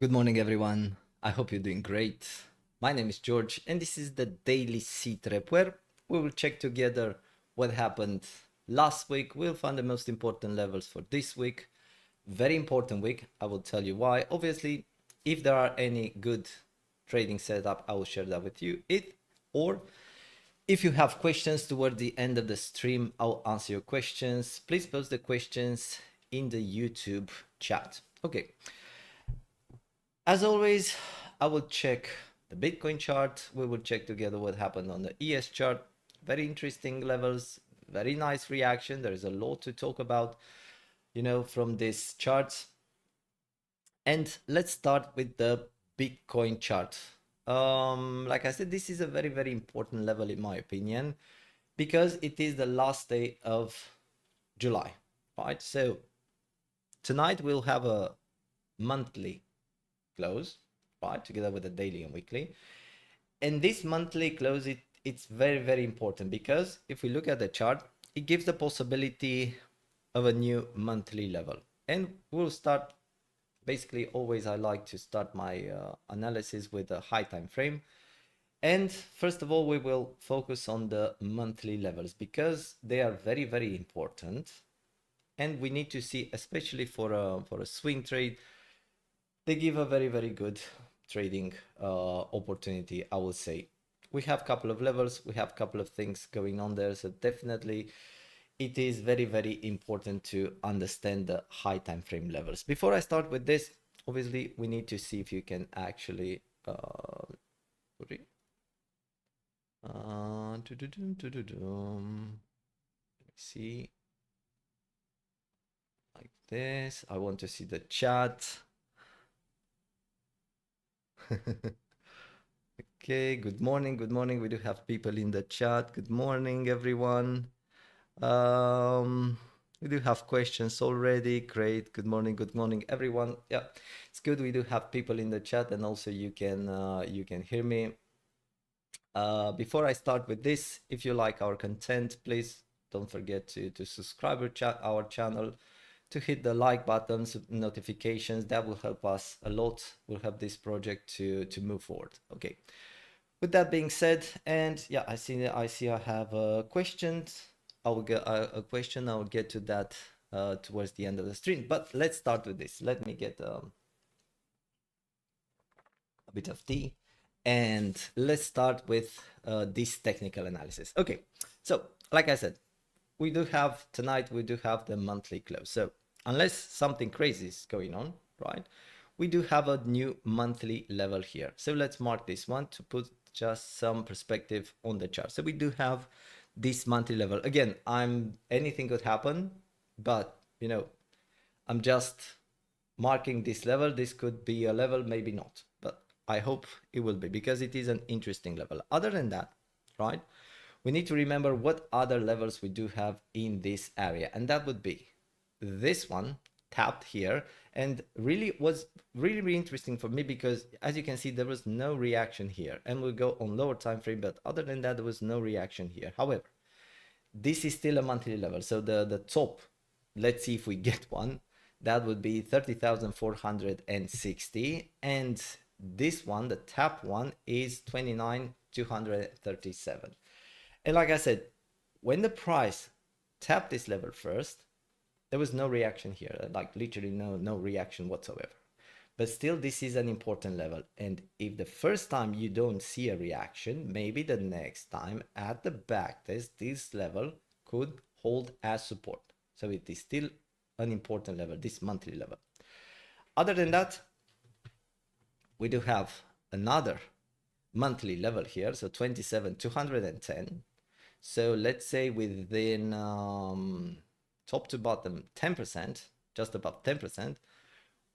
Good morning, everyone. I hope you're doing great. My name is George, and this is the daily Sitrep, where we will check together what happened last week. We'll find the most important levels for this week. Very important week. I will tell you why. Obviously, if there are any good trading setup, I will share that with you. Or if you have questions toward the end of the stream, I'll answer your questions. Please post the questions in the YouTube chat. Okay. As always, I will check the Bitcoin chart. We will check together what happened on the ES chart. Very interesting levels, very nice reaction. There is a lot to talk about, from this chart. And let's start with the Bitcoin chart. Like I said, this is a very, very important level in my opinion, because it is the last day of July, right? So tonight we'll have a monthly close, right, together with the daily and weekly. And this monthly close, it's very, very important, because if we look at the chart, it gives the possibility of a new monthly level. And we'll start, basically always I like to start my analysis with a high time frame. And first of all, we will focus on the monthly levels, because they are very, very important. And we need to see, especially for a swing trade, they give a very, very good trading opportunity, I would say. We have a couple of levels, we have a couple of things going on there, so definitely it is very, very important to understand the high time frame levels. Before I start with this, obviously we need to see if you can actually see like this. I want to see the chat. Okay, good morning, good morning. We do have people in the chat. Good morning, everyone. We do have questions already. Great. Good morning, everyone. Yeah, it's good. We do have people in the chat, and also you can hear me. Before I start with this, if you like our content, please don't forget to subscribe our channel, to hit the like buttons, notifications. That will help us a lot, will help this project to move forward. Okay, with that being said, and yeah, I see I have a question. I will get a question. I will get to that towards the end of the stream, but let's start with this. Let me get a bit of tea, and let's start with this technical analysis. Okay, so like I said, we do have the monthly close. So unless something crazy is going on, right, we do have a new monthly level here. So let's mark this one to put just some perspective on the chart. So we do have this monthly level. Again, anything could happen, but I'm just marking this level. This could be a level, maybe not, but I hope it will be, because it is an interesting level. Other than that, right, we need to remember what other levels we do have in this area, and that would be this one tapped here, and really was really, really interesting for me, because as you can see, there was no reaction here, and we'll go on lower time frame, but other than that, there was no reaction here. However, this is still a monthly level, so the top, let's see if we get one, that would be 30,460, and this one, the tap one, is 29,237. And like I said, when the price tapped this level first, there was no reaction here, like literally no reaction whatsoever. But still, this is an important level. And if the first time you don't see a reaction, maybe the next time at the back test, this level could hold as support. So it is still an important level, this monthly level. Other than that, we do have another monthly level here, so 27,210. So let's say within top to bottom 10%, just above 10%,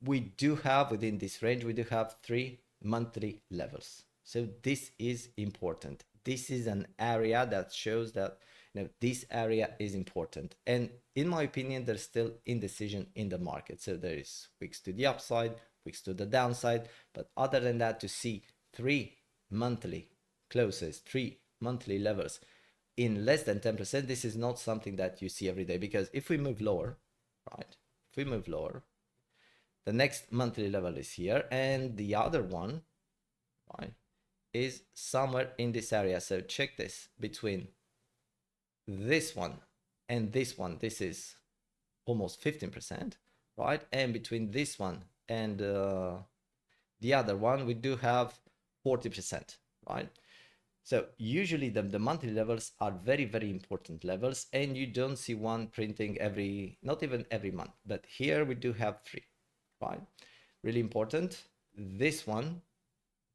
we do have within this range, we do have 3 monthly levels. So this is important. This is an area that shows that this area is important. And in my opinion, there's still indecision in the market. So there is wicks to the upside, wicks to the downside. But other than that, to see 3 monthly closes, 3 monthly levels in less than 10%, this is not something that you see every day, because if we move lower, right, if we move lower, The next monthly level is here, and the other one, right, is somewhere in this area. So check this, between this one and this one, this is almost 15%, right? And between this one and the other one, we do have 40%, right? So usually the monthly levels are very, very important levels, and you don't see one printing not even every month, but here we do have 3, right? Really important. This one,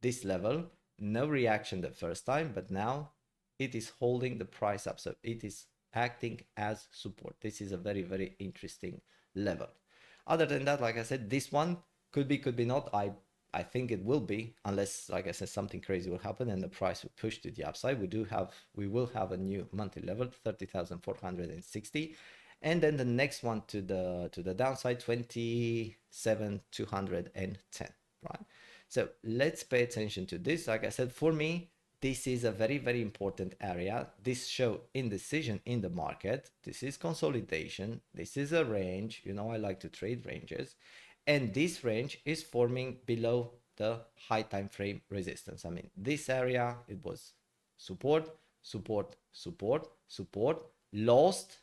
this level, no reaction the first time, but now it is holding the price up. So it is acting as support. This is a very, very interesting level. Other than that, like I said, this one could be, could be not. I think it will be, unless, like I said, something crazy will happen and the price will push to the upside. We will have a new monthly level, 30,460, and then the next one to the downside, 27,210, right? So let's pay attention to this. Like I said, for me, this is a very, very important area. This show indecision in the market. This is consolidation. This is a range. You know, I like to trade ranges. And this range is forming below the high time frame resistance. I mean, this area, it was support, support, support, support, lost,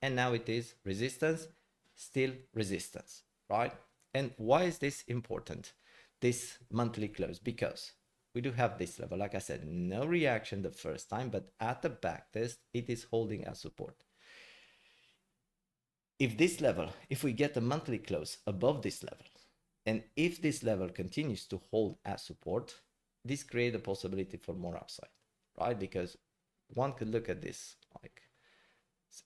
and now it is resistance, still resistance, right? And why is this important, this monthly close? Because we do have this level, like I said, no reaction the first time, but at the back test, it is holding as support. If this level, if we get a monthly close above this level, and if this level continues to hold as support, this creates a possibility for more upside, right? Because one could look at this like,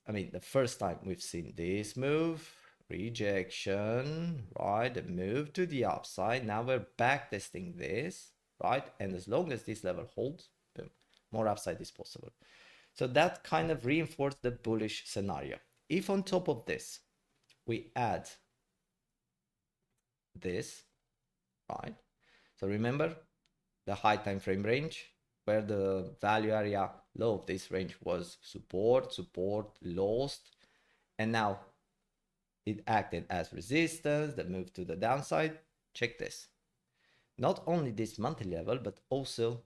I mean, the first time we've seen this move, rejection, right? The move to the upside. Now we're back testing this, right? And as long as this level holds, boom, more upside is possible. So that kind of reinforced the bullish scenario. If on top of this, we add this, right? So remember the high time frame range, where the value area low of this range was support, support, lost, and now it acted as resistance that moved to the downside. Check this. Not only this monthly level, but also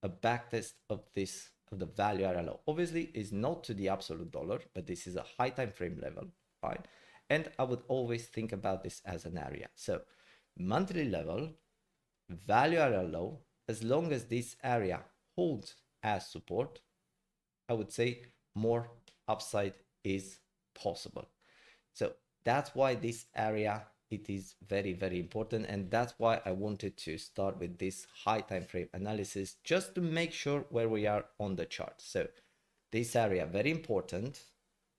a backtest of this, of the value area low. Obviously, is not to the absolute dollar, but this is a high time frame level, right? And I would always think about this as an area. So monthly level, value area low, as long as this area holds as support, I would say more upside is possible. So that's why this area, it is very, very important. And that's why I wanted to start with this high time frame analysis, just to make sure where we are on the chart. So this area, very important,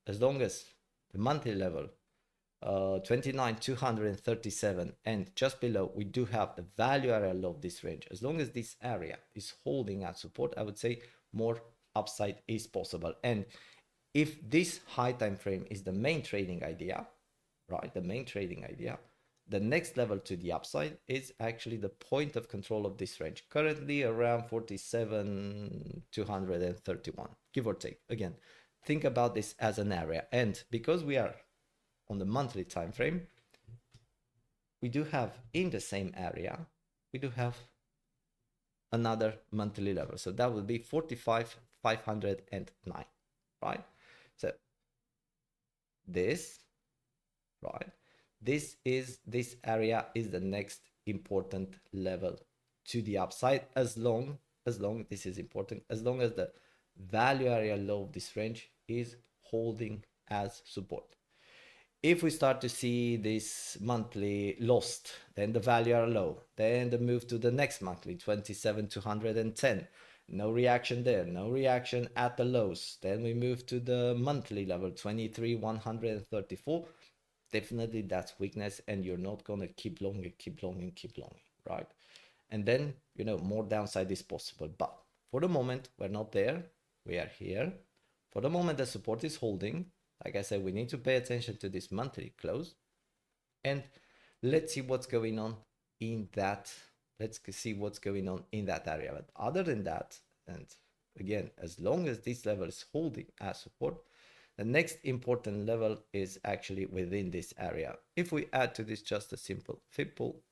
as long as the monthly level, 29,237, and just below, we do have the value area low of this range. As long as this area is holding at support, I would say more upside is possible. And if this high time frame is the main trading idea, right, the main trading idea, the next level to the upside is actually the point of control of this range, currently around 47,231, give or take. Again, think about this as an area. And because we are on the monthly time frame, we do have in the same area, we do have another monthly level. So that will be 45,509, right? So this, right, this area is the next important level to the upside, as long this is important, as long as the value area low of this range is holding as support. If we start to see this monthly lost, then the value are low, then the move to the next monthly, 27,210, no reaction there, no reaction at the lows, then we move to the monthly level, 23,134. Definitely that's weakness, and you're not gonna keep long and keep long and keep long, right? And then, you know, more downside is possible, but for the moment we're not there, we are here. For the moment the support is holding. Like I said, we need to pay attention to this monthly close, and let's see what's going on in that. Let's see what's going on in that area. But other than that, and again, as long as this level is holding as support, The next important level is actually within this area. If we add to this just a simple Fib pool,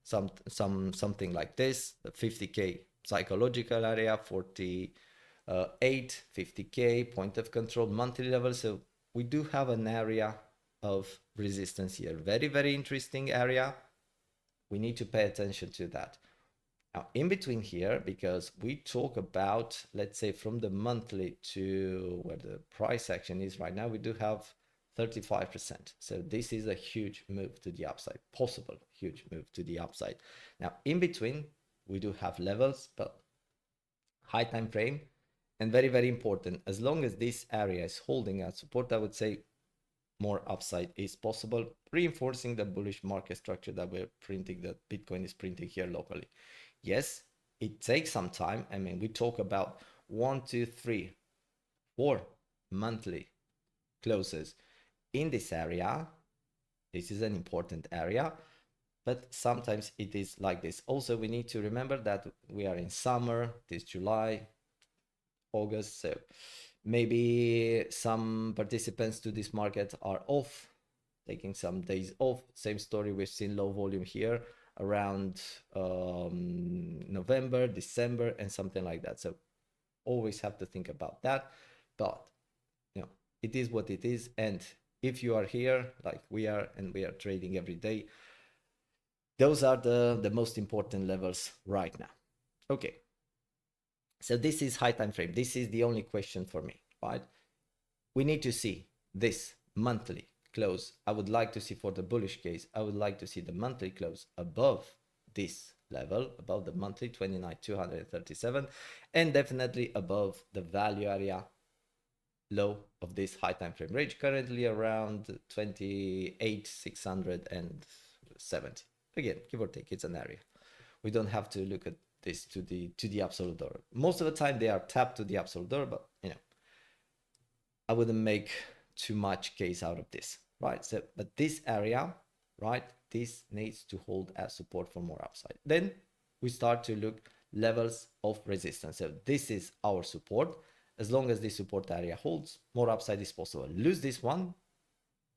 something like this, the 50k psychological area, 48, 50k point of control monthly level. So we do have an area of resistance here. Very, very interesting area. We need to pay attention to that. Now, in between here, because we talk about, let's say, from the monthly to where the price action is right now, we do have 35%. So this is a huge move to the upside, possible huge move to the upside. Now, in between, we do have levels, but high time frame, and very, very important, as long as this area is holding at support, I would say more upside is possible, reinforcing the bullish market structure that we're printing, that Bitcoin is printing here locally. Yes, it takes some time. I mean, we talk about 1, 2, 3, 4 monthly closes in this area. This is an important area, but sometimes it is like this. Also, we need to remember that we are in summer, this July, August, so maybe some participants to this market are off, taking some days off. Same story, we've seen low volume here around November, December, and something like that. So always have to think about that. But you know, it is what it is. And if you are here like we are, and we are trading every day, those are the most important levels right now. Okay. So this is high time frame. This is the only question for me, right? We need to see this monthly close. I would like to see, for the bullish case, I would like to see the monthly close above this level, above the monthly 29,237, and definitely above the value area low of this high time frame range, currently around 28,670. Again, give or take, it's an area. We don't have to look at this to the absolute dollar. Most of the time they are tapped to the absolute dollar, but you know, I wouldn't make too much case out of this, right? So, but this area, right, this needs to hold as support for more upside. Then we start to look levels of resistance. So this is our support. As long as this support area holds, more upside is possible. Lose this one,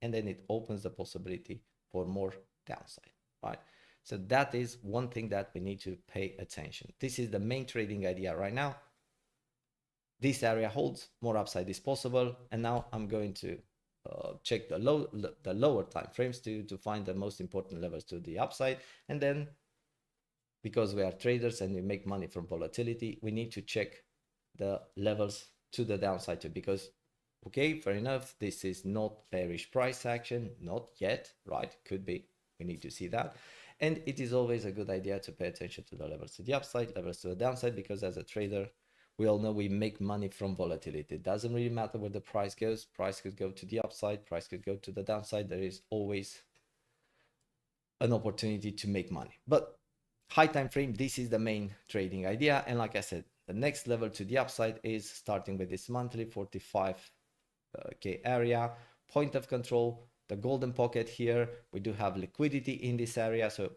and then it opens the possibility for more downside, right? So that is one thing that we need to pay attention. This is the main trading idea right now. This area holds, more upside is possible. And now I'm going to check the lower time frames to find the most important levels to the upside. And then, because we are traders and we make money from volatility, we need to check the levels to the downside too, because okay, fair enough, this is not bearish price action, not yet, right? Could be, we need to see that. And it is always a good idea to pay attention to the levels to the upside, levels to the downside, because as a trader, we all know we make money from volatility. It doesn't really matter where the price goes. Price could go to the upside, price could go to the downside. There is always an opportunity to make money. But high time frame, this is the main trading idea. And like I said, the next level to the upside is starting with this monthly 45k area, point of control, the golden pocket here. We do have liquidity in this area. So,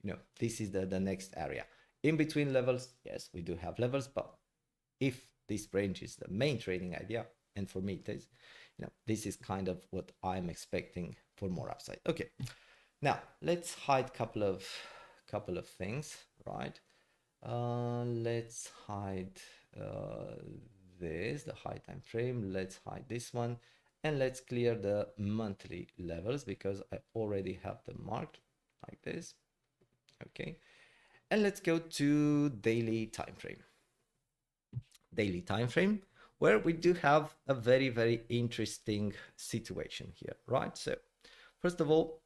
you know, this is the next area. In between levels, yes, we do have levels, but if this range is the main trading idea, and for me it is, you know, this is kind of what I'm expecting for more upside. Okay, now let's hide couple of things, right? Let's hide this, the high time frame. Let's hide this one, and let's clear the monthly levels because I already have them marked like this. Okay, and let's go to daily time frame. Daily time frame, where we do have a very, very interesting situation here, right? So first of all,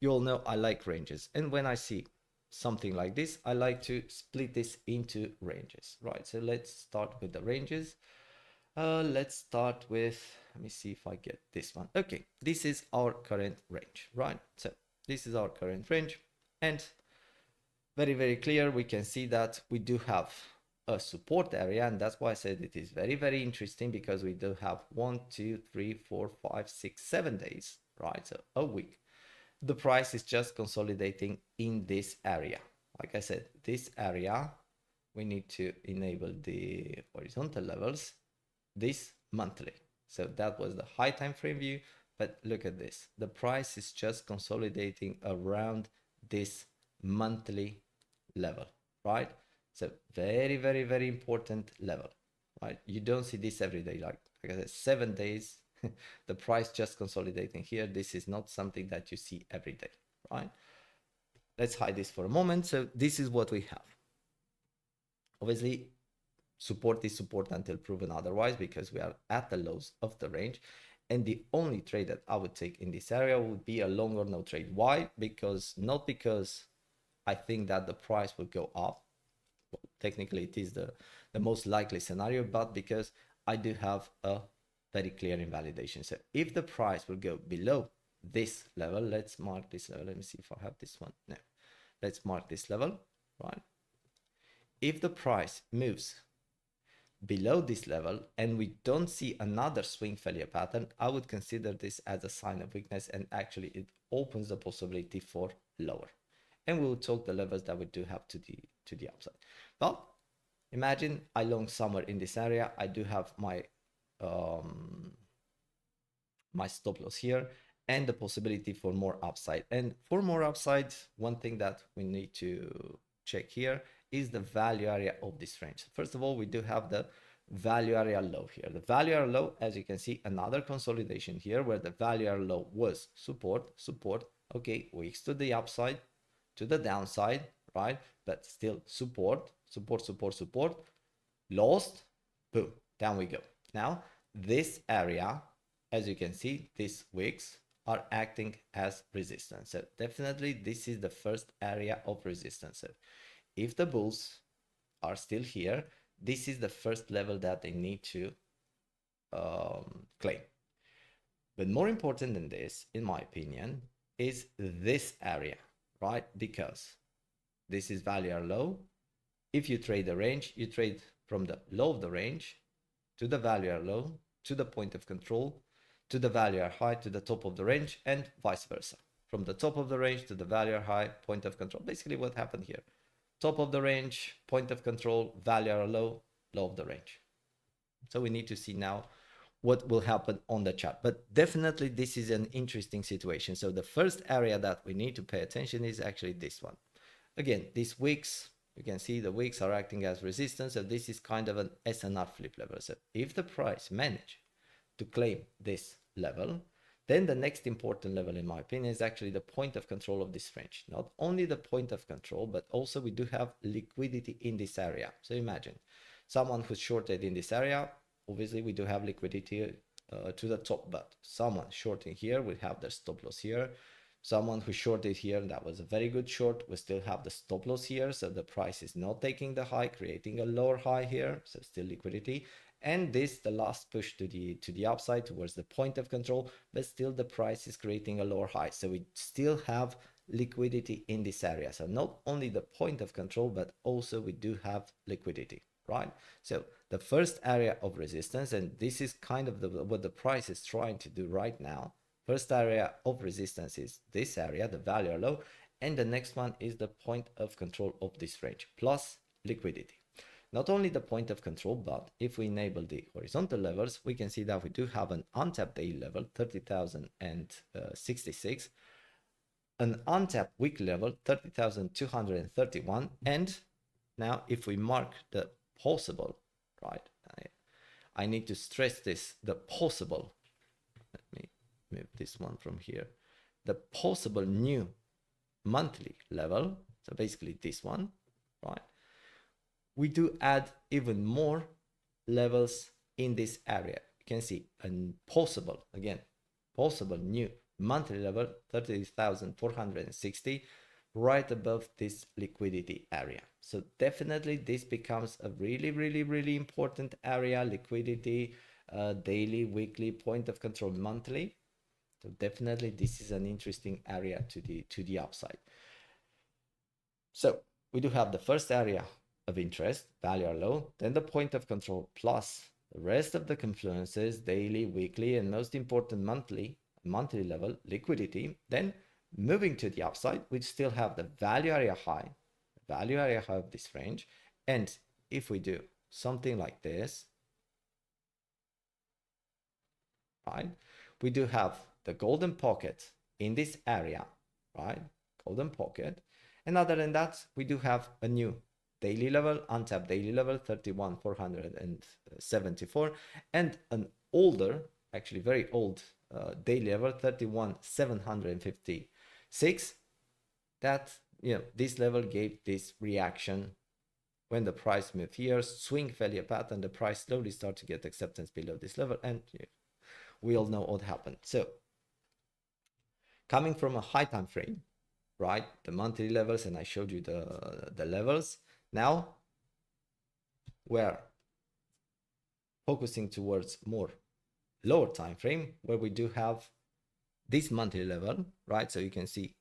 you all know I like ranges, and when I see something like this, I like to split this into ranges, right? So let's start with the ranges. Let's start with, let me see if I get this one. Okay, this is our current range, right? So this is our current range, and very, very clear, we can see that we do have a support area, and that's why I said it is very, very interesting, because we do have 1, 2, 3, 4, 5, 6, 7 days, right? So a week. The price is just consolidating in this area. Like I said, this area, we need to enable the horizontal levels this monthly. So that was the high time frame view, but look at this. The price is just consolidating around this monthly level, right? So very, very, very important level, right? You don't see this every day. Like I said, 7 days, the price just consolidating here. This is not something that you see every day, right? Let's hide this for a moment. So this is what we have. Obviously, support is support until proven otherwise, because we are at the lows of the range. And the only trade that I would take in this area would be a long or no trade. Why? Not because I think that the price will go up. Well, technically, it is the most likely scenario, but because I do have a very clear invalidation. So if the price will go below this level, let's mark this level. Let me see if I have this one. No, let's mark this level, right? If the price moves below this level and we don't see another swing failure pattern, I would consider this as a sign of weakness, and actually it opens the possibility for lower. And we'll talk the levels that we do have to the upside. But imagine I long somewhere in this area. I do have my my stop loss here and the possibility for more upside. And for more upside, one thing that we need to check here is the value area of this range. First of all, we do have the value area low here. The value area low, as you can see, another consolidation here where the value area low was support. Okay, wicks to the upside, to the downside, right? But still support, lost, boom, down we go. Now, this area, as you can see, these wicks are acting as resistance. So definitely this is the first area of resistance. So if the bulls are still here, this is the first level that they need to claim. But more important than this, in my opinion, is this area, right? Because this is value area low. If you trade the range, you trade from the low of the range to the value area low, to the point of control, to the value area high, to the top of the range, and vice versa. From the top of the range to the value area high, point of control. Basically what happened here. Top of the range, point of control, value area low, low of the range. So we need to see now what will happen on the chart. But definitely this is an interesting situation. So the first area that we need to pay attention is actually this one. Again, these wicks, you can see the wicks are acting as resistance. So this is kind of an SNR flip level. So if the price manage to claim this level, then the next important level, in my opinion, is actually the point of control of this range. Not only the point of control, but also we do have liquidity in this area. So imagine someone who's shorted in this area, obviously we do have liquidity to the top, but someone shorting here will have their stop loss here. Someone who shorted here, that was a very good short, we still have the stop loss here. So the price is not taking the high, creating a lower high here. So still liquidity. And this, the last push to the upside towards the point of control, but still the price is creating a lower high. So we still have liquidity in this area. So not only the point of control, but also we do have liquidity, right? So the first area of resistance, and this is kind of what the price is trying to do right now. First area of resistance is this area, the value low, and the next one is the point of control of this range, plus liquidity. Not only the point of control, but if we enable the horizontal levels, we can see that we do have an untapped daily level, 30,066, an untapped weekly level, 30,231, and now if we mark the possible, right, I need to stress this, the possible, let me move this one from here, the possible new monthly level, so basically this one, right, we do add even more levels in this area. You can see a possible, again, possible new monthly level, 30,460, right above this liquidity area. So definitely this becomes a really, really, really important area, liquidity, daily, weekly, point of control, monthly. So definitely this is an interesting area to the upside. So we do have the first area of interest, value are low, then the point of control plus the rest of the confluences, daily, weekly, and most important monthly level, liquidity. Then moving to the upside, we still have the value area high of this range, and if we do something like this, right, we do have the golden pocket in this area, right? Golden pocket. And other than that, we do have a new daily level, untapped daily level, 31,474, and an older, actually very old daily level, 31,756. That, you know, this level gave this reaction when the price moved here, swing failure pattern, the price slowly started to get acceptance below this level, and we all know what happened. So coming from a high time frame, right, the monthly levels, and I showed you the levels. Now we're focusing towards more lower time frame, where we do have this monthly level, right? So you can see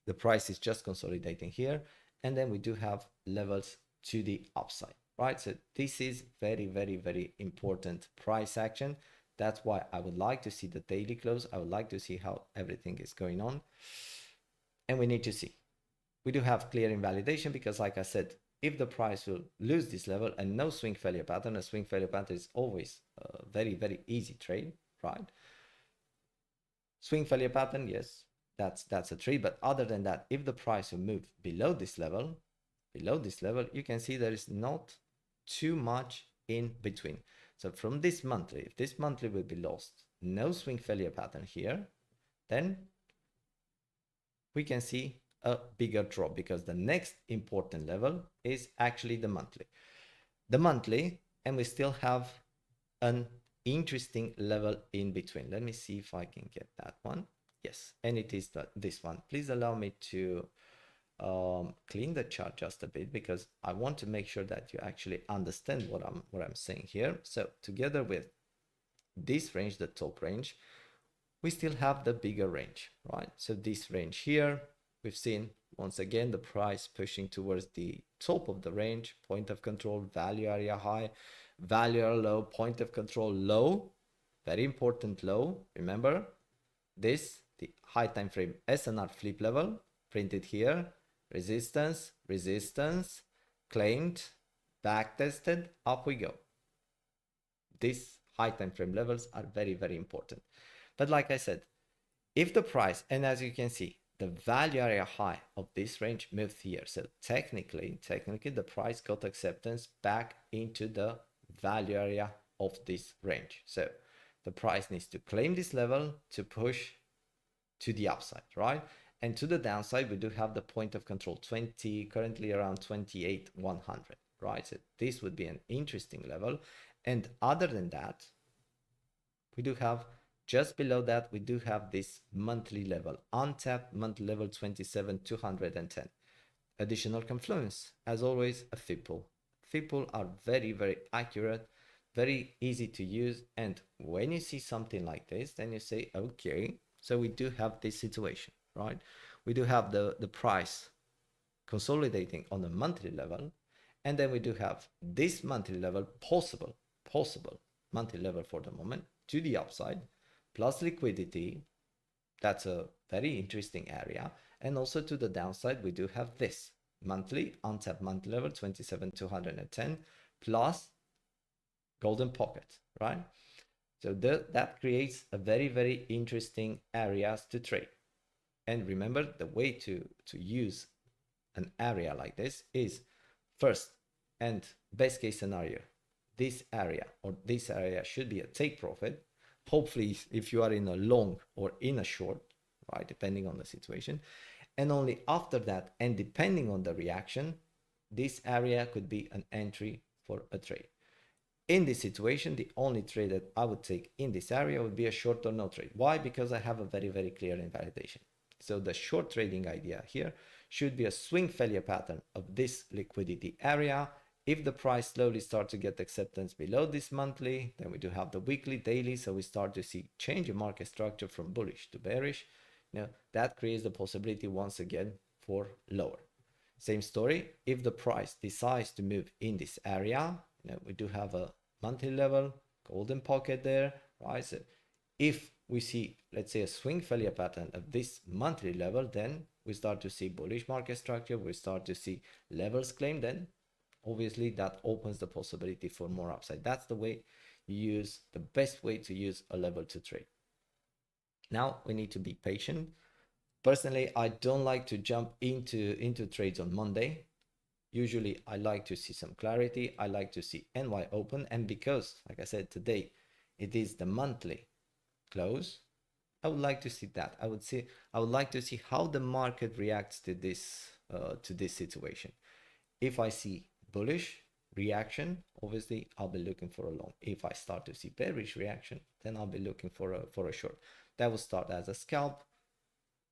the price is just consolidating here, and then we do have levels to the upside, right? So this is very, very, very important price action. That's why I would like to see the daily close. I would like to see how everything is going on. And we need to see. We do have clear invalidation because, like I said, if the price will lose this level and no swing failure pattern, a swing failure pattern is always a very, very easy trade, right? Swing failure pattern, yes, that's a trade. But other than that, if the price will move below this level, you can see there is not too much in between. So from this monthly, if this monthly will be lost, no swing failure pattern here, then we can see a bigger drop, because the next important level is actually the monthly. The monthly, and we still have an interesting level in between. Let me see if I can get that one. Yes, and it is this one. Please allow me to clean the chart just a bit, because I want to make sure that you actually understand what I'm saying here. So together with this range, the top range, we still have the bigger range, right? So this range here, we've seen once again the price pushing towards the top of the range, point of control, value area high, value area low, point of control low, very important low. Remember this, the high time frame SNR flip level printed here, resistance, resistance, claimed, back tested, up we go. These high time frame levels are very, very important. But like I said, if the price, and as you can see, the value area high of this range moved here. So technically, the price got acceptance back into the value area of this range. So the price needs to claim this level to push to the upside, right? And to the downside, we do have the point of control 20, currently around 28,100, right? So this would be an interesting level. And other than that, we do have just below that, we do have this monthly level, untapped monthly level 27,210. Additional confluence, as always, a Fibs. Fibs are very, very accurate, very easy to use. And when you see something like this, then you say, okay, so we do have this situation, right? We do have the price consolidating on the monthly level. And then we do have this monthly level, possible monthly level for the moment, to the upside, plus liquidity. That's a very interesting area. And also to the downside, we do have this monthly, untapped monthly level, 27,210, plus golden pocket, right? So that creates a very, very interesting areas to trade. And remember, the way to use an area like this is first, and best case scenario, this area should be a take profit. Hopefully, if you are in a long or in a short, right, depending on the situation. And only after that, and depending on the reaction, this area could be an entry for a trade. In this situation, the only trade that I would take in this area would be a short or no trade. Why? Because I have a very, very clear invalidation. So the short trading idea here should be a swing failure pattern of this liquidity area. If the price slowly starts to get acceptance below this monthly, then we do have the weekly, daily. So we start to see change in market structure from bullish to bearish. Now that creates the possibility once again for lower. Same story. If the price decides to move in this area, we do have a monthly level, golden pocket there, right? So if we see, let's say, a swing failure pattern of this monthly level, then we start to see bullish market structure. We start to see levels claimed. Then obviously that opens the possibility for more upside. That's the way you use, the best way to use a level to trade. Now we need to be patient. Personally, I don't like to jump into trades on Monday. Usually I like to see some clarity. I like to see NY open, and because, like I said, today it is the monthly close, I would like to see that. I would like to see how the market reacts to this situation. If I see bullish reaction, obviously I'll be looking for a long. If I start to see bearish reaction, then I'll be looking for a short. That will start as a scalp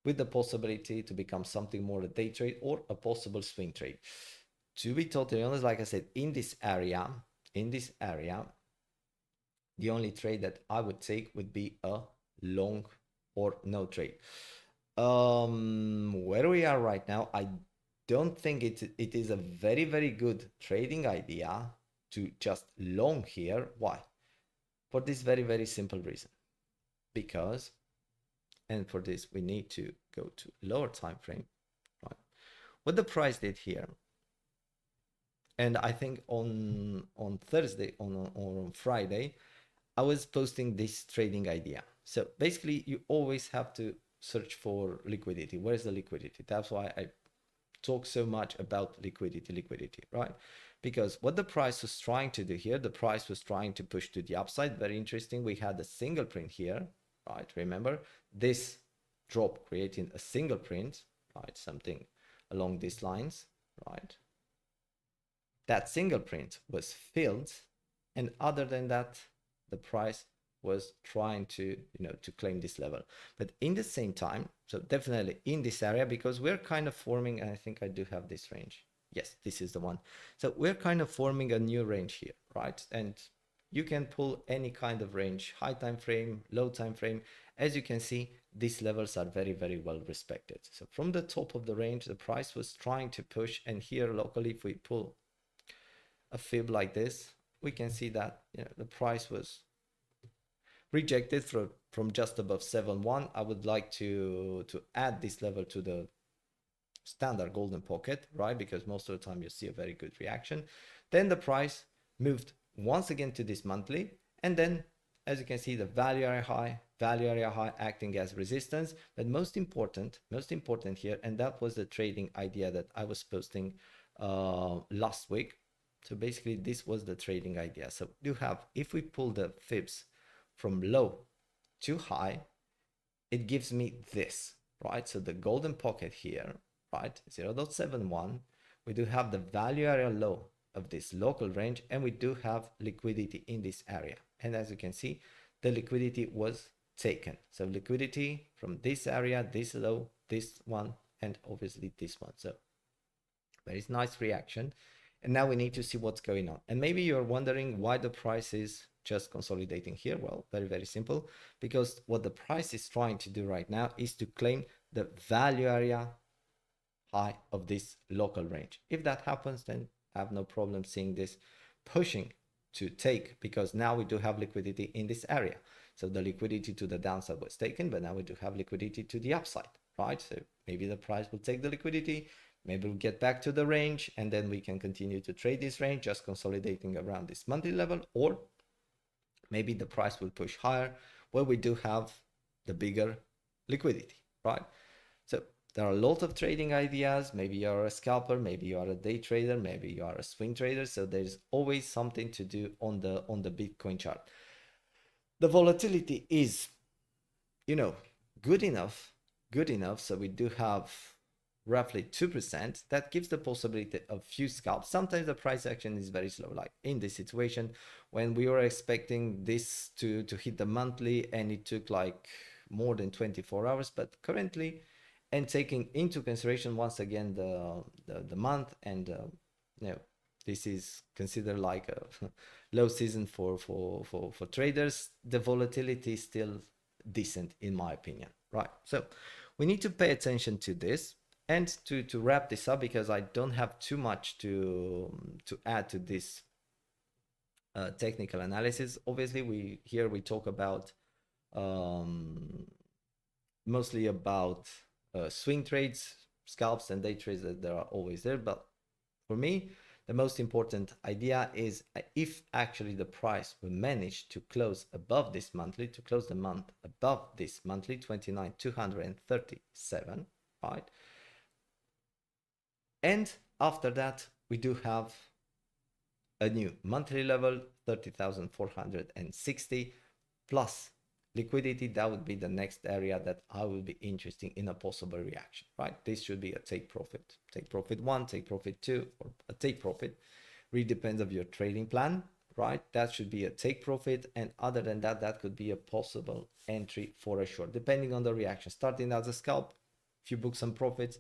with the possibility to become something more a day trade or a possible swing trade. To be totally honest, like I said, in this area, the only trade that I would take would be a long or no trade. Where we are right now, I don't think it is a very good trading idea to just long here. Why? For this very simple reason. Because, and for this we need to go to lower time frame, right? What the price did here, and I think on Thursday, on Friday, I was posting this trading idea. So basically you always have to search for liquidity. Where's the liquidity? That's why I talk so much about liquidity, right? Because what the price was trying to do here, the price was trying to push to the upside. Very interesting. We had a single print here, right? Remember this drop creating a single print, right? Something along these lines, right? That single print was filled, and other than that, the price was trying to, to claim this level. But in the same time, so definitely in this area, because we're kind of forming, and I think I do have this range. Yes, this is the one. So we're kind of forming a new range here, right? And you can pull any kind of range, high time frame, low time frame. As you can see, these levels are very well respected. So from the top of the range, the price was trying to push, and here locally, if we pull a fib like this, we can see that the price was rejected from just above 7.1. I would like to add this level to the standard golden pocket, right? Because most of the time you see a very good reaction. Then the price moved once again to this monthly, and then as you can see, the value area high acting as resistance. But most important here, and that was the trading idea that I was posting last week. So basically this was the trading idea. So you have, if we pull the fibs from low to high, it gives me this, right? So the golden pocket here, right? 0.71. We do have the value area low of this local range, and we do have liquidity in this area. And as you can see, the liquidity was taken. So liquidity from this area, this low, this one, and obviously this one. So very nice reaction. And now we need to see what's going on. And maybe you're wondering why the price is just consolidating here. Well, very simple, because what the price is trying to do right now is to claim the value area high of this local range. If that happens, then I have no problem seeing this pushing to take, because now we do have liquidity in this area. So the liquidity to the downside was taken, but now we do have liquidity to the upside, right? So maybe the price will take the liquidity, maybe we'll get back to the range, and then we can continue to trade this range, just consolidating around this monthly level, or maybe the price will push higher where we do have the bigger liquidity, right? So there are a lot of trading ideas. Maybe you're a scalper, maybe you are a day trader, maybe you are a swing trader. So there's always something to do on the Bitcoin chart. The volatility is, good enough. So we do have roughly 2%. That gives the possibility of few scalps. Sometimes the price action is very slow, like in this situation when we were expecting this to hit the monthly, and it took like more than 24 hours. But currently, and taking into consideration once again the month, and this is considered like a low season for traders, the volatility is still decent in my opinion, right? So we need to pay attention to this. And to wrap this up, because I don't have too much to add to this technical analysis. Obviously, we talk about mostly about swing trades, scalps, and day trades that are always there. But for me, The most important idea is if actually the price will manage to close above this monthly, to close the month above this monthly 29,237, right? And after that, we do have a new monthly level, 30,460 plus liquidity. That would be the next area that I will be interested in a possible reaction, right? This should be a take profit 1, take profit 2, or a take profit. Really depends on your trading plan, right? That should be a take profit. And other than that, that could be a possible entry for a short, depending on the reaction. Starting as a scalp, if you book some profits,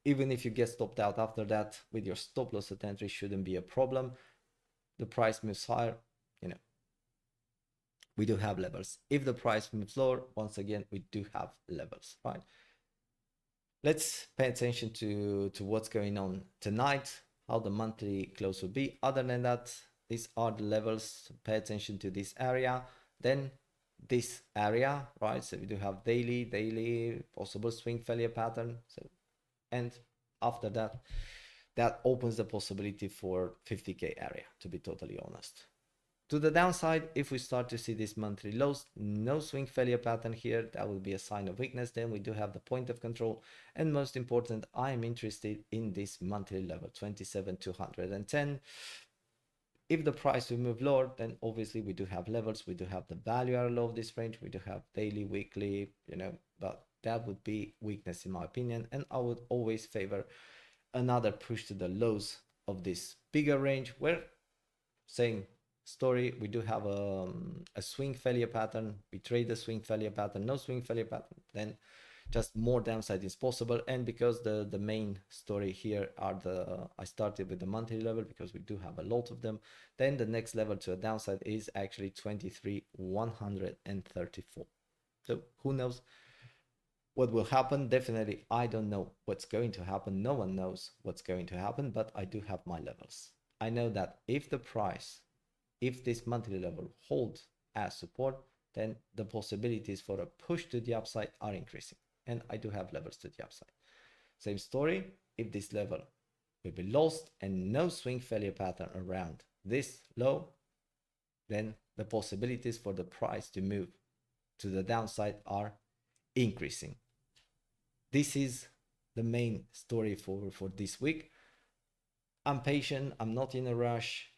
even if you get stopped out after that with your stop loss at entry, shouldn't be a problem. The price moves higher, you know, we do have levels. If the price moves lower, once again, we do have levels, right? Let's pay attention to what's going on tonight, how the monthly close will be. Other than that, these are the levels. Pay attention to this area. Then this area, right? So we do have daily, possible swing failure pattern. So, and after that, that opens the possibility for 50K area, to be totally honest. To the downside, if we start to see this monthly lows, no swing failure pattern here, that will be a sign of weakness. Then we do have the point of control. And most important, I am interested in this monthly level, 27,210. If the price will move lower, then obviously we do have levels. We do have the value area low of this range. We do have daily, weekly, you know, but that would be weakness in my opinion. And I would always favor another push to the lows of this bigger range where saying story, we do have a swing failure pattern. We trade the swing failure pattern, no swing failure pattern, then just more downside is possible. And because the main story here are I started with the monthly level because we do have a lot of them, then the next level to a downside is actually 23,134. So who knows what will happen? Definitely, I don't know what's going to happen. No one knows what's going to happen, but I do have my levels. I know that if the price, if this monthly level holds as support, then the possibilities for a push to the upside are increasing. And I do have levels to the upside. Same story, if this level will be lost and no swing failure pattern around this low, then the possibilities for the price to move to the downside are increasing. This is the main story for this week. I'm patient, I'm not in a rush.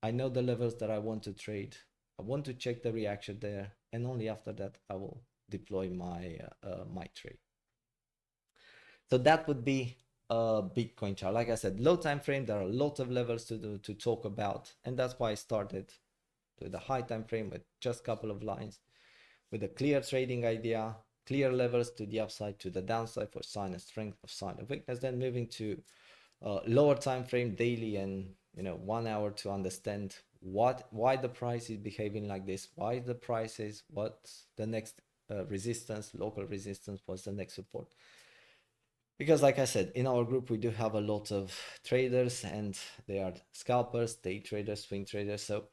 I know the levels that I want to trade. I want to check the reaction there, and only after that I will deploy my my trade. So that would be a Bitcoin chart. Like I said, low time frame, there are a lot of levels to talk about, and that's why I started with a high time frame with just a couple of lines, with a clear trading idea, clear levels to the upside, to the downside for sign of strength, of sign of weakness. Then moving to lower time frame, daily, and 1 hour to understand why the price is behaving like this, why the price is, what's the next resistance, local resistance, what's the next support. Because like I said, in our group we do have a lot of traders, and they are scalpers, day traders, swing traders. So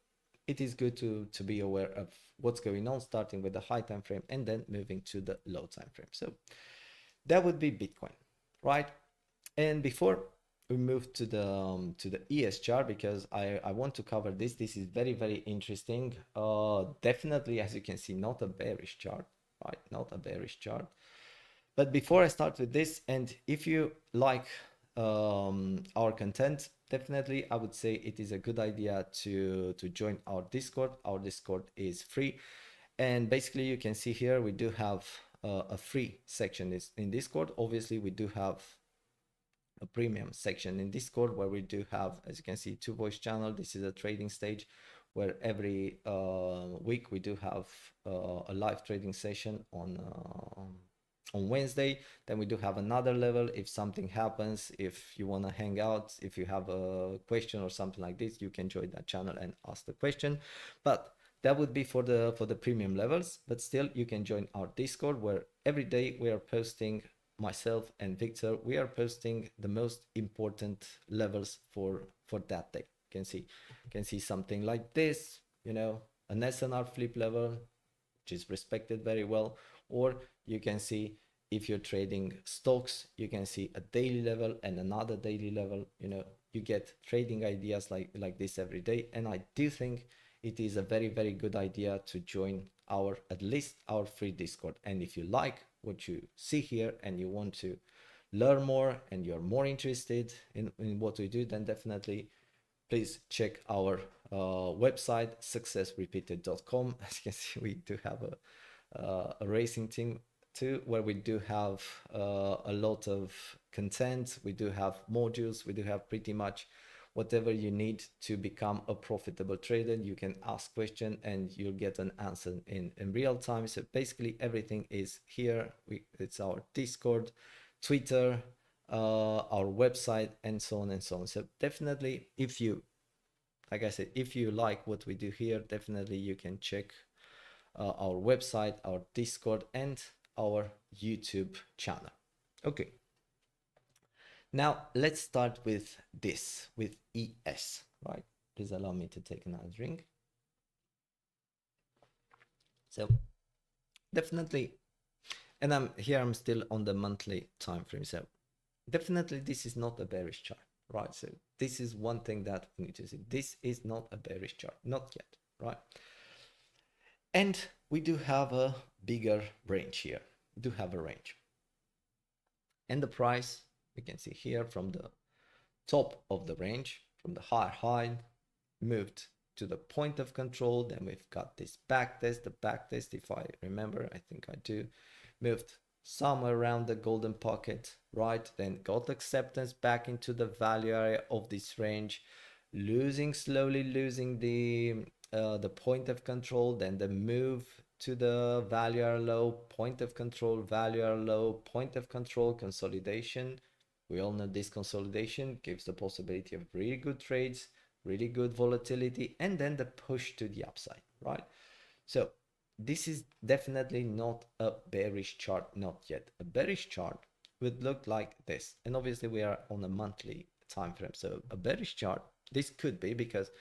it is good to be aware of what's going on, starting with the high time frame and then moving to the low time frame. So that would be Bitcoin, right? And before we move to the ES chart, because I want to cover this. This is very, very interesting. Definitely, as you can see, not a bearish chart, right? Not a bearish chart. But before I start with this, and if you like our content, definitely I would say it is a good idea to join our Discord. Our Discord is free, and basically you can see here we do have a free section in Discord. Obviously we do have a premium section in Discord where we do have, as you can see, 2 voice channel. This is a trading stage where every week we do have a live trading session on Wednesday. Then we do have another level. If something happens, if you want to hang out, if you have a question or something like this, you can join that channel and ask the question. But that would be for the premium levels. But still, you can join our Discord where every day we are posting, myself and Victor, we are posting the most important levels for that day. You can see something like this, an SNR flip level, which is respected very well. Or you can see, if you're trading stocks, you can see a daily level and another daily level, you get trading ideas like this every day. And I do think it is a very, very good idea to join at least our free Discord. And if you like what you see here and you want to learn more and you're more interested in what we do, then definitely please check our website, successrepeated.com. As you can see, we do have a racing team too, where we do have a lot of content. We do have modules. We do have pretty much whatever you need to become a profitable trader. You can ask questions and you'll get an answer in real time. So basically everything is here. It's our Discord, Twitter, our website, and so on and so on. So definitely, if you, like I said, if you like what we do here, definitely you can check our website, our Discord, and our YouTube channel. Okay. Now let's start with this, with ES, right? Please allow me to take another drink. So definitely, and I'm still on the monthly time frame. So definitely this is not a bearish chart, right? So this is one thing that we need to see. This is not a bearish chart, not yet, right? And we do have a bigger range here. We do have a range. And the price, we can see here from the top of the range, from the high, moved to the point of control. Then we've got this back test. The back test, if I remember, I think I do, moved somewhere around the golden pocket, right? Then got acceptance back into the value area of this range, slowly losing the point of control. Then the move to the value area low, point of control, value area low, point of control, consolidation. We all know this consolidation gives the possibility of really good trades, really good volatility, and then the push to the upside, right? So this is definitely not a bearish chart, not yet. A bearish chart would look like this. And obviously we are on a monthly time frame. So a bearish chart, this could be because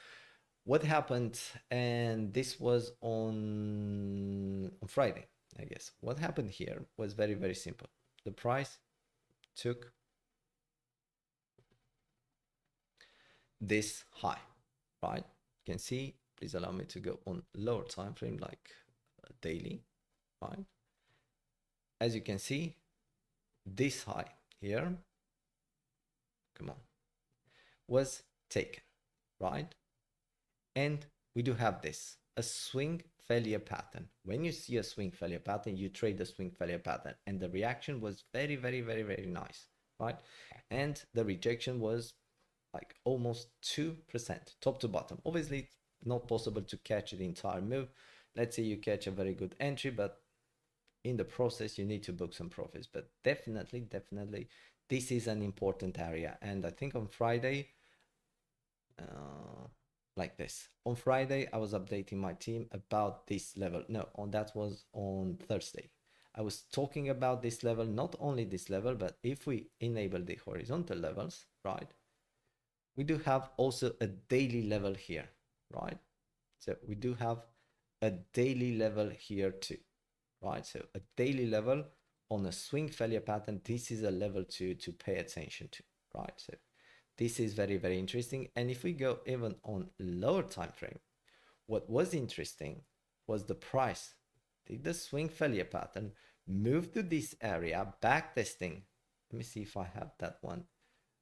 what happened, and this was on Friday, I guess. What happened here was very, very simple. The price took this high, right? You can see, please allow me to go on lower time frame, like daily, right? As you can see, this high here, come on, was taken, right? And we do have this, a swing failure pattern. When you see a swing failure pattern, you trade the swing failure pattern, and the reaction was very, very, very, very nice, right? And the rejection was like almost 2% top to bottom. Obviously, it's not possible to catch the entire move. Let's say you catch a very good entry, but in the process, you need to book some profits. But definitely, this is an important area. And I think on Friday, like this. On Friday, I was updating my team about this level. No, that was on Thursday. I was talking about this level, not only this level, but if we enable the horizontal levels, right? We do have also a daily level here, right? So we do have a daily level here too, right? So a daily level on a swing failure pattern, this is a level to pay attention to, right? So this is very, very interesting. And if we go even on lower time frame, what was interesting was the price did the swing failure pattern, move to this area, back testing. Let me see if I have that one.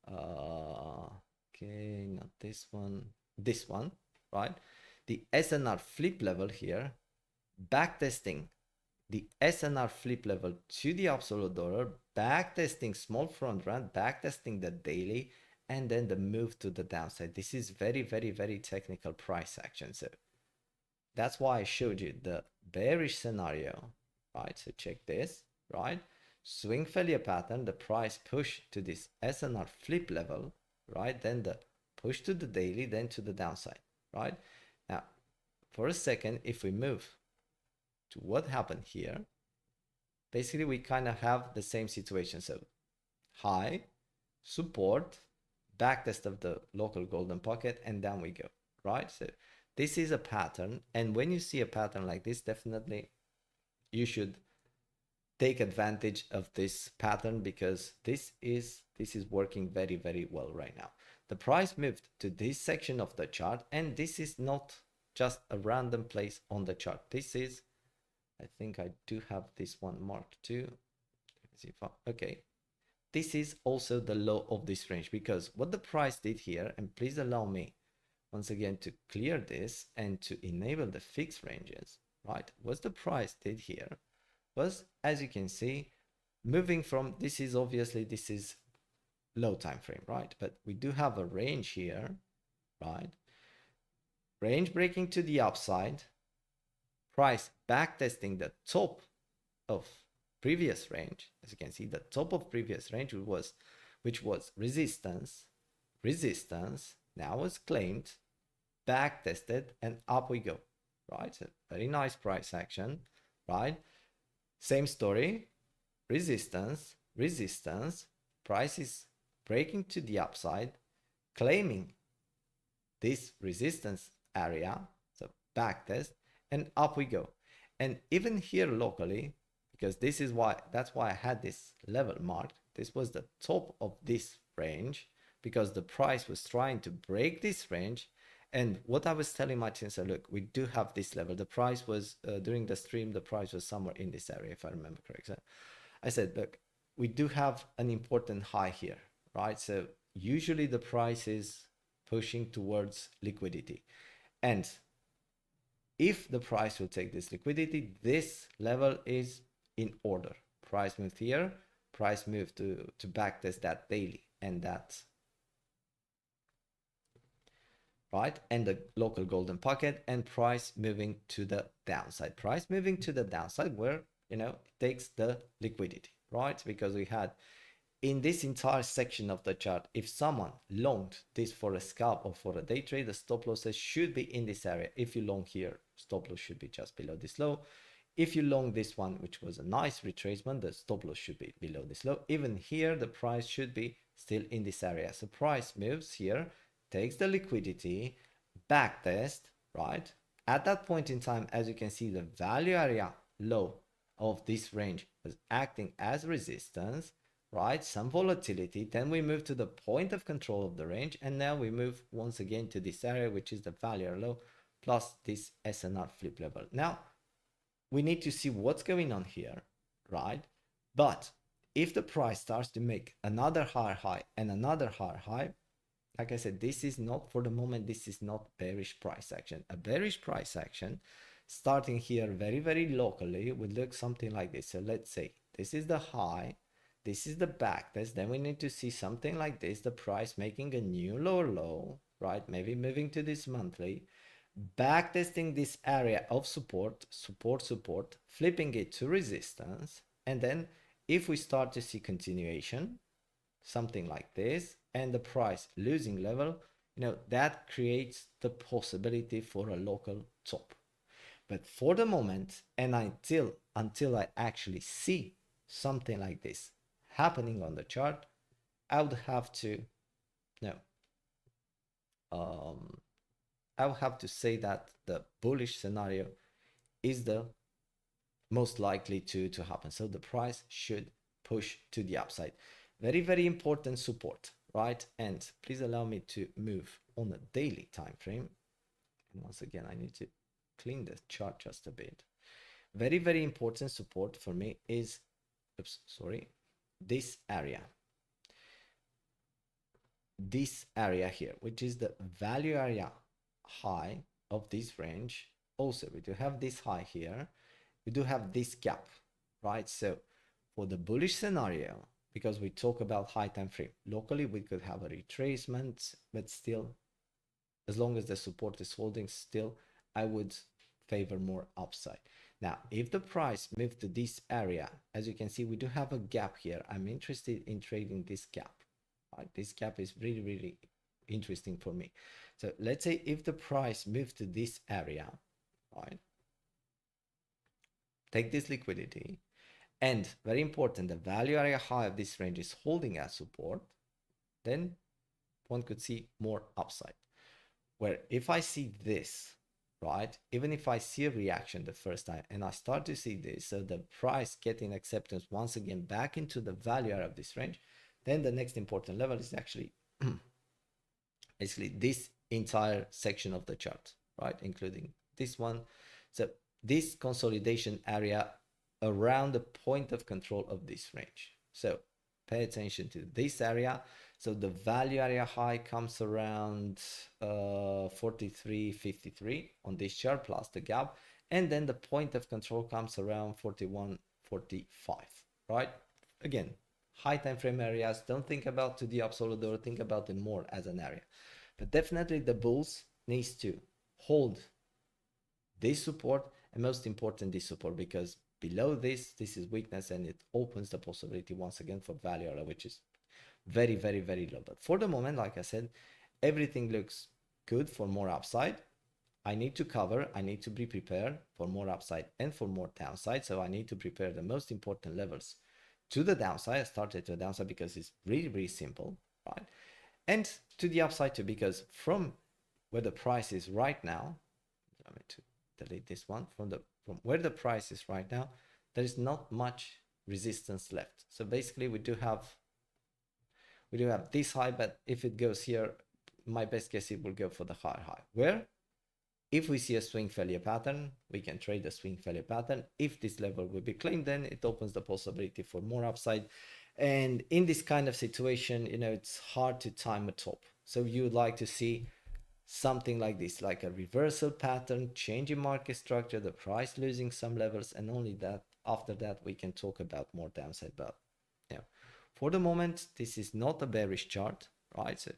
Okay, not this one, right? The SNR flip level here, back testing the SNR flip level to the absolute dollar, back testing small front run, back testing the daily, and then the move to the downside. This is very, very, very technical price action. So that's why I showed you the bearish scenario, right? So check this, right? Swing failure pattern, the price push to this SNR flip level, right? Then the push to the daily, then to the downside, right? Now, for a second, if we move to what happened here, basically we kind of have the same situation. So high, support, backtest of the local golden pocket, and down we go, right? So this is a pattern, and when you see a pattern like this, definitely you should take advantage of this pattern because this is working very, very well right now. the price moved to this section of the chart, and this is not just a random place on the chart. This is, I think I do have this one marked too. Let's see if okay. This is also the low of this range, because what the price did here, and please allow me once again to clear this and to enable the fixed ranges, right? What the price did here was, as you can see, moving from, this is obviously, this is low time frame, right? But we do have a range here, right? Range breaking to the upside, price back testing the top of previous range. As you can see, the top of previous range which was resistance, now was claimed, back tested, and up we go, right? So very nice price action, right? Same story, resistance, price is breaking to the upside, claiming this resistance area, so back test, and up we go. And even here locally, because this is why, that's why I had this level marked, this was the top of this range, because the price was trying to break this range. And what I was telling my team, so look, we do have this level. The price was, during the stream, the price was somewhere in this area, if I remember correctly. So I said, look, we do have an important high here, right? So usually the price is pushing towards liquidity. And if the price will take this liquidity, this level is in order. Price moved here, price moved to backtest that daily and that, right? And the local golden pocket, and price moving to the downside. Price moving to the downside where, you know, it takes the liquidity, right? Because we had in this entire section of the chart, if someone longed this for a scalp or for a day trade, the stop losses should be in this area. If you long here, stop loss should be just below this low. If you long this one, which was a nice retracement, the stop loss should be below this low. Even here, the price should be still in this area. So price moves here, takes the liquidity, back test, right? At that point in time, as you can see, the value area low of this range was acting as resistance, right? Some volatility. Then we move to the point of control of the range, and now we move once again to this area, which is the value area low plus this SNR flip level. Now we need to see what's going on here, right? But if the price starts to make another higher high and another higher high, like I said, this is not, for the moment, this is not bearish price action. A bearish price action starting here very, very locally would look something like this. So let's say this is the high, this is the back test, then we need to see something like this, the price making a new lower low, right? Maybe moving to this monthly, back testing this area of support, flipping it to resistance. And then if we start to see continuation, something like this, and the price losing level, you know, that creates the possibility for a local top. But for the moment, and until I actually see something like this happening on the chart, I would have to, I would have to say that the bullish scenario is the most likely to happen. So the price should push to the upside. Very, very important support, right? And please allow me to move on a daily time frame. And once again, I need to clean the chart just a bit. Very, very important support for me is, this area. This area here, which is the value area high of this range. Also, we do have this high here. We do have this gap, right? So for the bullish scenario, because we talk about high time frame, locally we could have a retracement, but still, as long as the support is holding, still I would favor more upside. Now, if the price moved to this area, as you can see, we do have a gap here. I'm interested in trading this gap, right? This gap is really, really interesting for me. So let's say if the price moved to this area, right? Take this liquidity, and very important, the value area high of this range is holding as support, then one could see more upside. Where if I see this, right, even if I see a reaction the first time and I start to see this, so the price getting acceptance once again back into the value area of this range, then the next important level is actually basically this entire section of the chart, right, including this one. So this consolidation area around the point of control of this range. So pay attention to this area. So the value area high comes around 43.53 on this chart plus the gap, and then the point of control comes around 41.45, right? Again, high time frame areas, don't think about to the upside or think about it more as an area. But definitely the bulls needs to hold this support, and most important this support, because below this is weakness, and it opens the possibility once again for value area, which is very, very, very low. But for the moment, like I said, everything looks good for more upside. I need to cover, I need to be prepared for more upside and for more downside. So I need to prepare the most important levels to the downside. I started to the downside because it's really, really simple, right? And to the upside too, because from where the price is right now, I'm going to delete this one, from where the price is right now, there is not much resistance left. So basically we do have this high, but if it goes here, my best guess it will go for the higher high. Where if we see a swing failure pattern, we can trade the swing failure pattern. If this level will be claimed, then it opens the possibility for more upside. And in this kind of situation, you know, it's hard to time a top. So you would like to see something like this, like a reversal pattern, change in market structure, the price losing some levels, and only that after that we can talk about more downside. But yeah, for the moment, this is not a bearish chart, right? So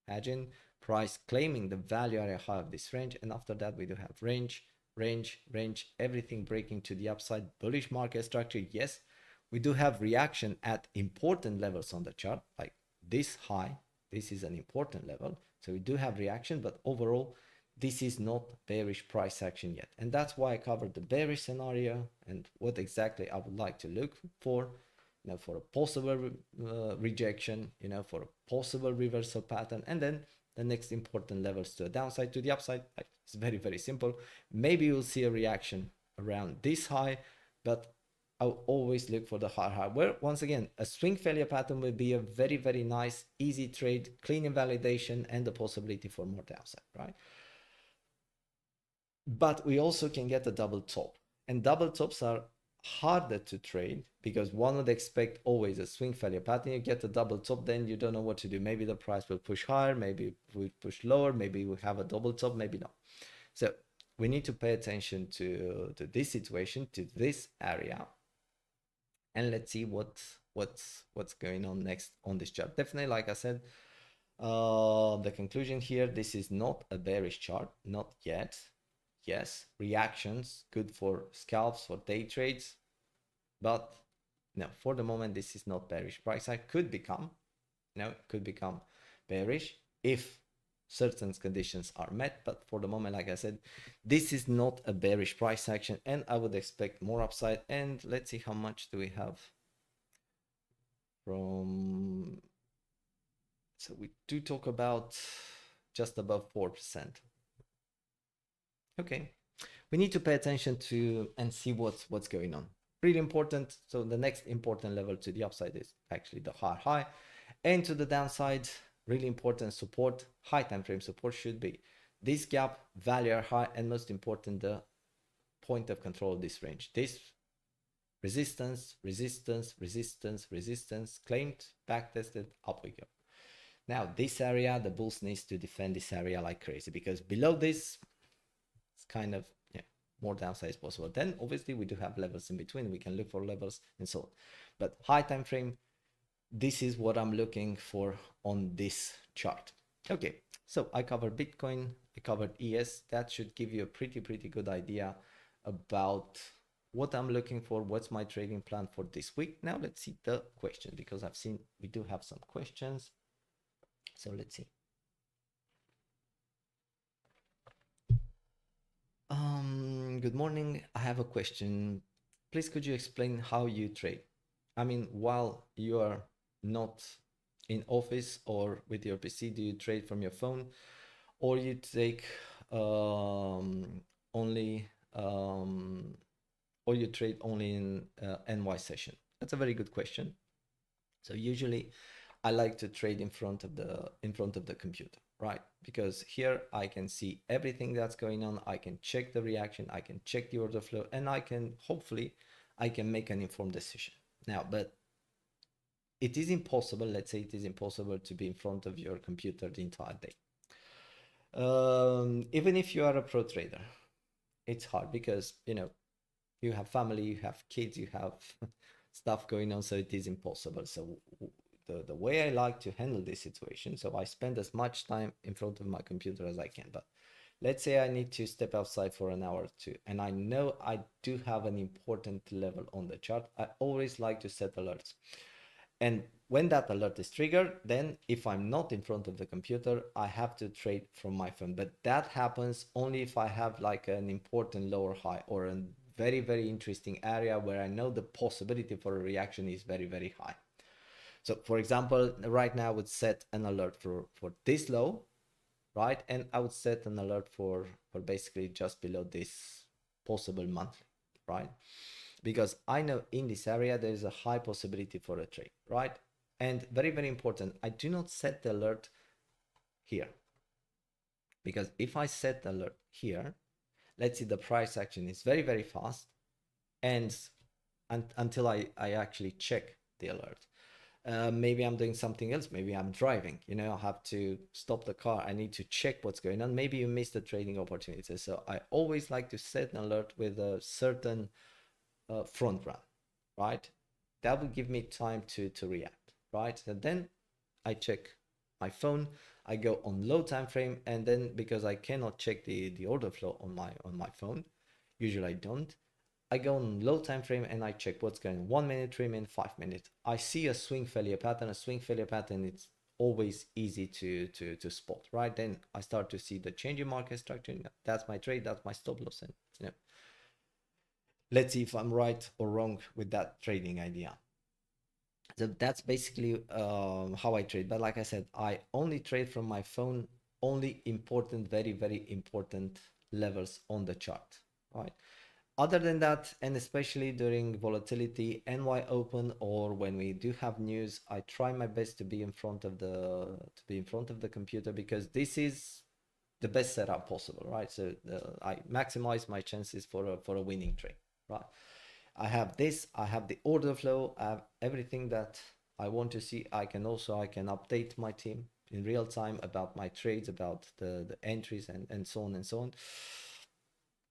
imagine price claiming the value area high of this range, and after that we do have range, everything breaking to the upside, bullish market structure. Yes, we do have reaction at important levels on the chart, like this high. This is an important level, so we do have reaction, but overall this is not bearish price action yet. And that's why I covered the bearish scenario and what exactly I would like to look for, you know, for a possible rejection, you know, for a possible reversal pattern, and then the next important levels to the downside. To the upside, it's very, very simple. Maybe you'll see a reaction around this high, but I'll always look for the higher high, where once again a swing failure pattern will be a very, very nice easy trade, clean invalidation, and the possibility for more downside, right? But we also can get a double top, and double tops are harder to trade because one would expect always a swing failure pattern. You get a double top, then you don't know what to do. Maybe the price will push higher, maybe we push lower, maybe we have a double top, maybe not. So we need to pay attention to this situation, to this area, and let's see what's going on next on this chart. Definitely, like I said, the conclusion here, this is not a bearish chart, not yet. Yes, reactions good for scalps, for day trades, but no, for the moment this is not bearish. Price action could become, could become bearish if certain conditions are met, but for the moment, like I said, this is not a bearish price action, and I would expect more upside. And let's see how much do we have from, so we do talk about just above 4%. Okay, we need to pay attention to and see what's going on. Really important. So the next important level to the upside is actually the higher high, and to the downside, really important support, high time frame support should be this gap, value high, and most important, the point of control of this range. This resistance, claimed, back tested, up we go. Now this area, the bulls needs to defend this area like crazy, because below this, it's kind of, more downside is possible. Then obviously we do have levels in between. We can look for levels and so on. But high time frame, this is what I'm looking for on this chart. Okay, so I covered Bitcoin, I covered ES. That should give you a pretty good idea about what I'm looking for, what's my trading plan for this week. Now let's see the questions, because I've seen we do have some questions. So let's see. Good morning. I have a question. Please, could you explain how you trade? I mean, while you are not in office or with your PC, do you trade from your phone, or you take only or you trade only in NY session? That's a very good question. So usually I like to trade in front of the computer, right? Because here I can see everything that's going on. I can check the reaction, I can check the order flow, and I can hopefully I can make an informed decision. Now, but it is impossible, let's say it is impossible to be in front of your computer the entire day. Even if you are a pro trader, it's hard because, you know, you have family, you have kids, you have stuff going on, so it is impossible. So the way I like to handle this situation, so I spend as much time in front of my computer as I can. But let's say I need to step outside for an hour or two, and I know I do have an important level on the chart. I always like to set alerts. And when that alert is triggered, then if I'm not in front of the computer, I have to trade from my phone. But that happens only if I have like an important lower high or a very, very interesting area where I know the possibility for a reaction is very, very high. So for example, right now I would set an alert for this low, right? And I would set an alert for basically just below this possible monthly, right? Because I know in this area there is a high possibility for a trade, right? And very, very important, I do not set the alert here. Because if I set the alert here, let's see, the price action is very, very fast, and until I actually check the alert. Maybe I'm doing something else. Maybe I'm driving, you know, I have to stop the car. I need to check what's going on. Maybe you missed the trading opportunity. So I always like to set an alert with a certain front run, right? That will give me time to react, right? And then I check my phone, I go on low time frame, and then because I cannot check the order flow on my phone, usually I don't, I go on low time frame and I check what's going on, 1 minute, 3 minutes, 5 minutes. I see a swing failure pattern. A swing failure pattern, it's always easy to spot, right? Then I start to see the change in market structure. That's my trade, that's my stop loss, and you know, let's see if I'm right or wrong with that trading idea. So that's basically how I trade. But like I said, I only trade from my phone, only important, very, very important levels on the chart, right? Other than that, and especially during volatility, NY open, or when we do have news, I try my best to be in front of the computer, because this is the best setup possible, right? So I maximize my chances for a winning trade, right? I have this, I have the order flow, I have everything that I want to see. I can update my team in real time about my trades, about the entries, and so on and so on.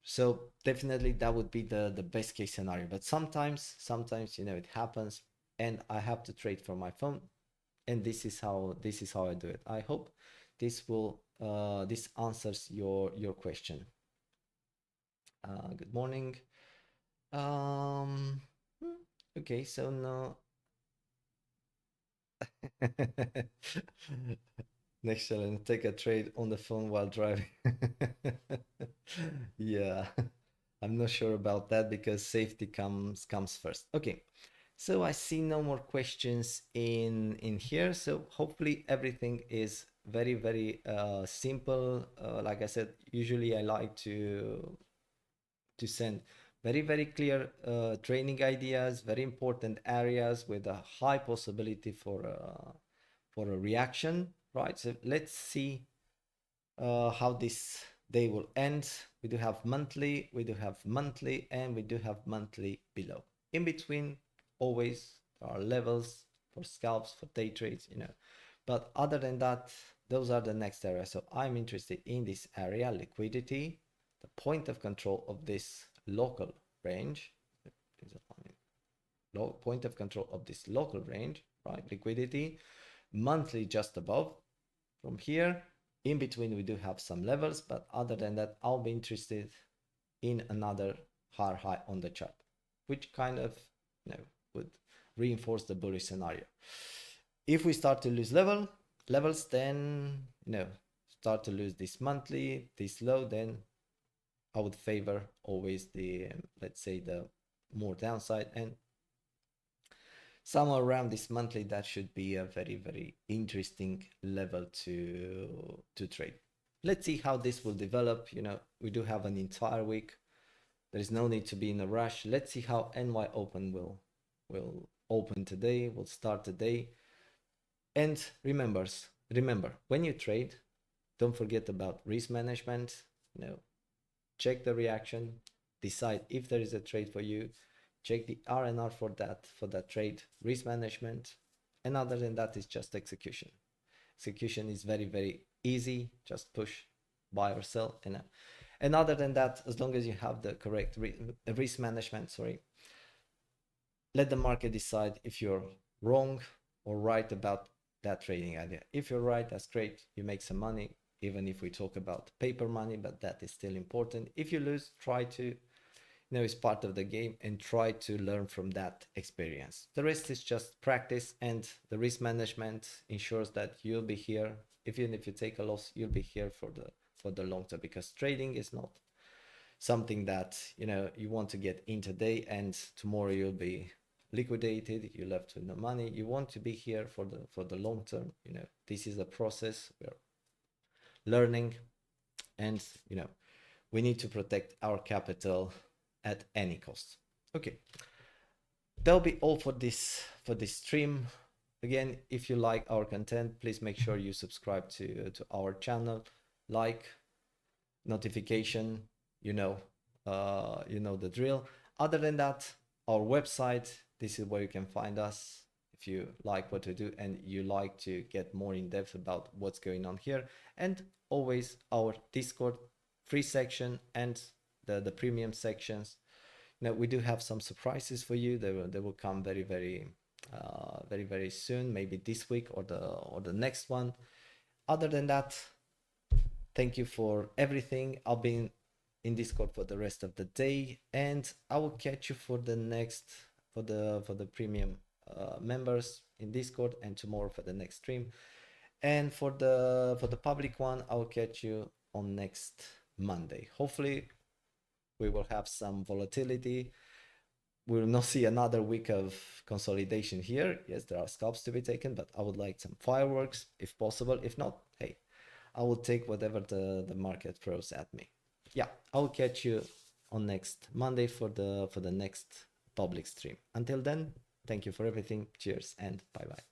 So definitely that would be the best case scenario. But sometimes, you know, it happens and I have to trade from my phone, and this is how I do it. I hope this will this answers your question. Good morning. Um, okay, so now next challenge, take a trade on the phone while driving. Yeah, I'm not sure about that because safety comes first. Okay, so I see no more questions in here. So hopefully everything is very, very simple. Like I said, usually I like to send very, very clear training ideas, very important areas with a high possibility for a reaction, right? So let's see how this day will end. We do have monthly, and we do have monthly below. In between, always there are levels for scalps, for day trades, you know. But other than that, those are the next areas. So I'm interested in this area, liquidity, the point of control of this local range, point of control of this local range, right? Liquidity, monthly just above. From here, in between, we do have some levels, but other than that, I'll be interested in another hard high on the chart, which kind of, you know, would reinforce the bullish scenario. If we start to lose levels, then, you know, start to lose this monthly, this low, then I would favor always the, let's say, the more downside, and somewhere around this monthly, that should be a very, very interesting level to trade. Let's see how this will develop. You know, we do have an entire week. There is no need to be in a rush. Let's see how NY open will open today, will start today. And remember, when you trade, don't forget about risk management. Check the reaction, decide if there is a trade for you, check the R&R for that trade, risk management, and other than that is just execution. Execution is very, very easy. Just push, buy or sell, and other than that, as long as you have the correct risk management, let the market decide if you're wrong or right about that trading idea. If you're right, that's great. You make some money, even if we talk about paper money, but that is still important. If you lose, try to, it's part of the game, and try to learn from that experience. The rest is just practice, and the risk management ensures that you'll be here. Even if you take a loss, you'll be here for the long term, because trading is not something that you want to get in today and tomorrow you'll be liquidated, you left with no money. You want to be here for the long term. This is a process. We're learning, and we need to protect our capital at any cost. Okay, that'll be all for this stream. Again, if you like our content, please make sure you subscribe to our channel, like, notification, the drill. Other than that, our website, this is where you can find us if you like what we do and you like to get more in depth about what's going on here. And always our Discord free section and the premium sections. We do have some surprises for you. They will come very, very very soon, maybe this week or the next one. Other than that, thank you for everything. I'll be in Discord for the rest of the day, and I will catch you for the next for the premium members in Discord, and tomorrow for the next stream. And for the public one, I will catch you on next Monday. Hopefully we will have some volatility. We will not see another week of consolidation here. Yes, there are scalps to be taken, but I would like some fireworks if possible. If not, hey, I will take whatever the market throws at me. Yeah, I will catch you on next Monday for the next public stream. Until then, thank you for everything. Cheers and bye-bye.